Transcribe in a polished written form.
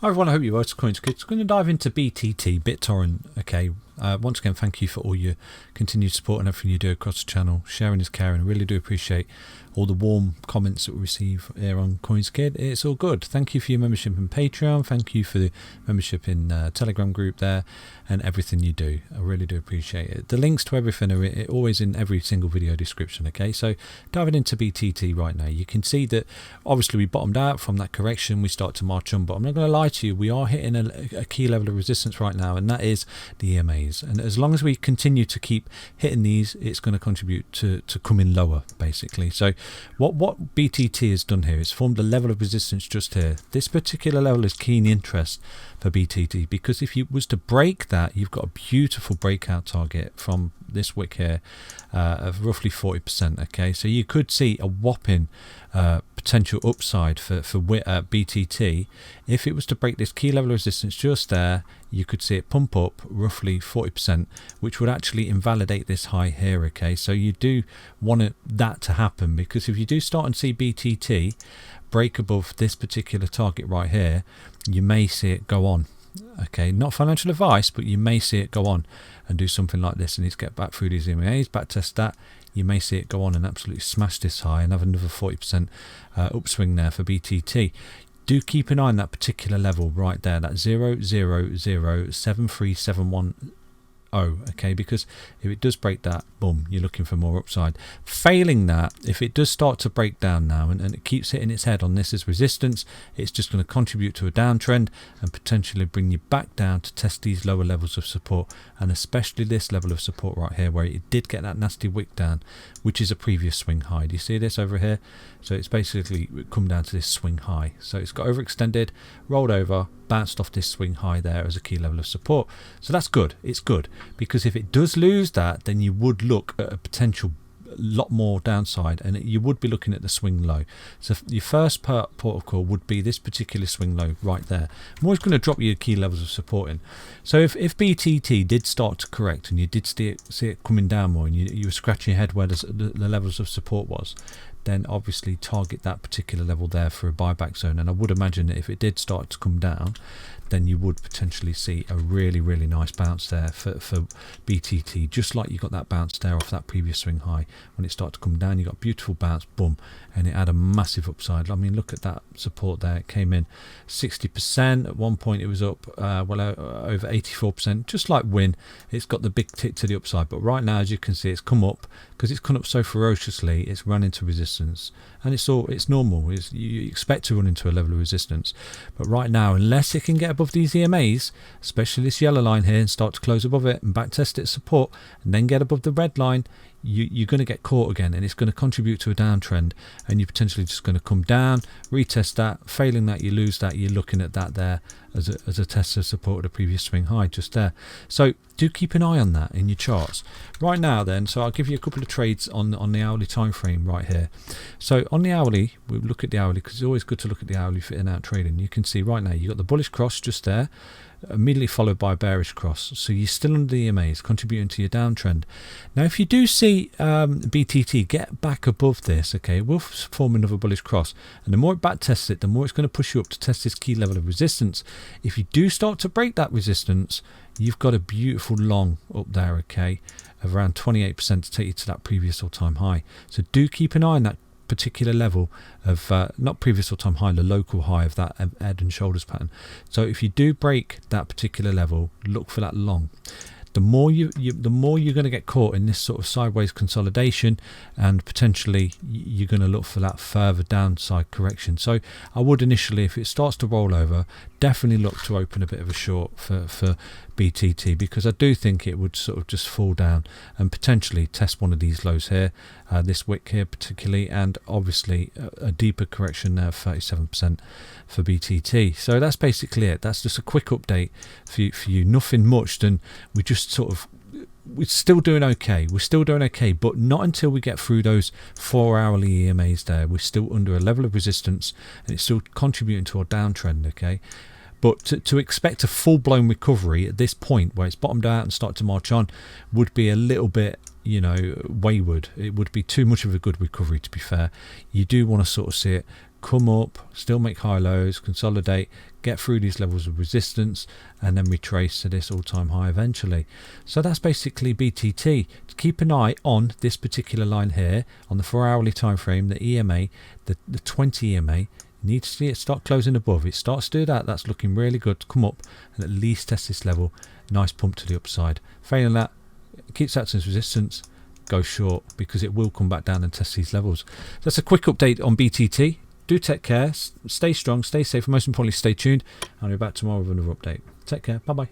Hi everyone, I hope you're well. It's CoinsKid. Going to dive into BTT, Bittorrent. Okay, once again, thank you for all your continued support and everything you do across the channel. Sharing is caring. I really do appreciate all the warm comments that we receive here on CoinsKid. It's all good. Thank you for your membership in Patreon. Thank you for the membership in Telegram group there and everything you do. I really do appreciate it. The links to everything are always in every single video description. Okay, so diving into BTT right now, you can see that obviously we bottomed out from that correction. We start to march on, but I'm not going to lie to you, we are hitting a key level of resistance right now, and that is the EMAs. And as long as we continue to keep hitting these, it's going to contribute to coming lower, basically. So what BTT has done here is formed a level of resistance just here. This particular level is keen interest for BTT, because if you was to break that, you've got a beautiful breakout target from this wick here of roughly 40%. Okay, so you could see a whopping potential upside for BTT. If it was to break this key level of resistance just there, you could see it pump up roughly 40%, which would actually invalidate this high here. Okay, so you do want that to happen, because if you do start and see BTT break above this particular target right here, you may see it go on. Okay, not financial advice, but you may see it go on and do something like this and need to get back through these EMAs, back test that. You may see it go on and absolutely smash this high and have another 40% upswing there for BTT. Do keep an eye on that particular level right there, that 0.0073710. Okay, because if it does break that, boom, you're looking for more upside. Failing that, if it does start to break down now and it keeps hitting its head on this as resistance, it's just going to contribute to a downtrend and potentially bring you back down to test these lower levels of support, and especially this level of support right here where it did get that nasty wick down, which is a previous swing high. Do you see this over here? So it's basically come down to this swing high. So it's got overextended, rolled over, bounced off this swing high there as a key level of support. So that's good. It's good, because if it does lose that, then you would look at a potential lot more downside, and you would be looking at the swing low. So your first port of call would be this particular swing low right there. I'm always going to drop you key levels of support in. So if BTT did start to correct and you did see it coming down more, and you were scratching your head where the levels of support was, then obviously target that particular level there for a buyback zone. And I would imagine that if it did start to come down, then you would potentially see a really nice bounce there for BTT, just like you got that bounce there off that previous swing high. When it started to come down, you got a beautiful bounce, boom, and it had a massive upside. I mean, look at that support there. It came in 60%. At one point it was up over 84%, just like Win. It's got the big tick to the upside, but right now, as you can see, it's come up because it's come up so ferociously. It's run into resistance, and it's normal. You expect to run into a level of resistance, but right now, unless it can get above these EMAs, especially this yellow line here, and start to close above it and back test its support and then get above the red line, you're going to get caught again, and it's going to contribute to a downtrend, and you're potentially just going to come down, retest that. Failing that, you lose that. You're looking at that there as a test of support at a previous swing high just there. So do keep an eye on that in your charts right now then. So I'll give you a couple of trades on the hourly time frame right here. So on the hourly, we'll look at the hourly, because it's always good to look at the hourly for in out trading. You can see right now you got the bullish cross just there, immediately followed by a bearish cross. So you're still under the EMAs, contributing to your downtrend. Now if you do see BTT get back above this, okay, we'll form another bullish cross, and the more it back tests it, the more it's going to push you up to test this key level of resistance. If you do start to break that resistance, you've got a beautiful long up there, okay, of around 28% to take you to that previous all-time high. So do keep an eye on that particular level of not previous all-time high, the local high of that head and shoulders pattern. So if you do break that particular level, look for that long. The more the more you're going to get caught in this sort of sideways consolidation, and potentially you're going to look for that further downside correction. So I would initially, if it starts to roll over, definitely look to open a bit of a short for BTT, because I do think it would sort of just fall down and potentially test one of these lows here, this wick here particularly, and obviously a deeper correction there of 37% for BTT. So that's basically it. That's just a quick update for you. Nothing much, then we just sort of, we're still doing okay. We're still doing okay, but not until we get through those 4 hourly EMAs there. We're still under a level of resistance, and it's still contributing to our downtrend, okay? But to expect a full-blown recovery at this point, where it's bottomed out and started to march on, would be a little bit, wayward. It would be too much of a good recovery, to be fair. You do want to sort of see it come up, still make high lows, consolidate, get through these levels of resistance, and then retrace to this all-time high eventually. So that's basically BTT. Keep an eye on this particular line here on the 4-hourly time frame, the EMA, the 20 EMA. You need to see it start closing above. It starts to do that, that's looking really good. Come up and at least test this level. Nice pump to the upside. Failing that, keeps acting as resistance, go short, because it will come back down and test these levels. That's a quick update on BTT. Do take care, stay strong, stay safe, and most importantly stay tuned. I'll be back tomorrow with another update. Take care, bye bye.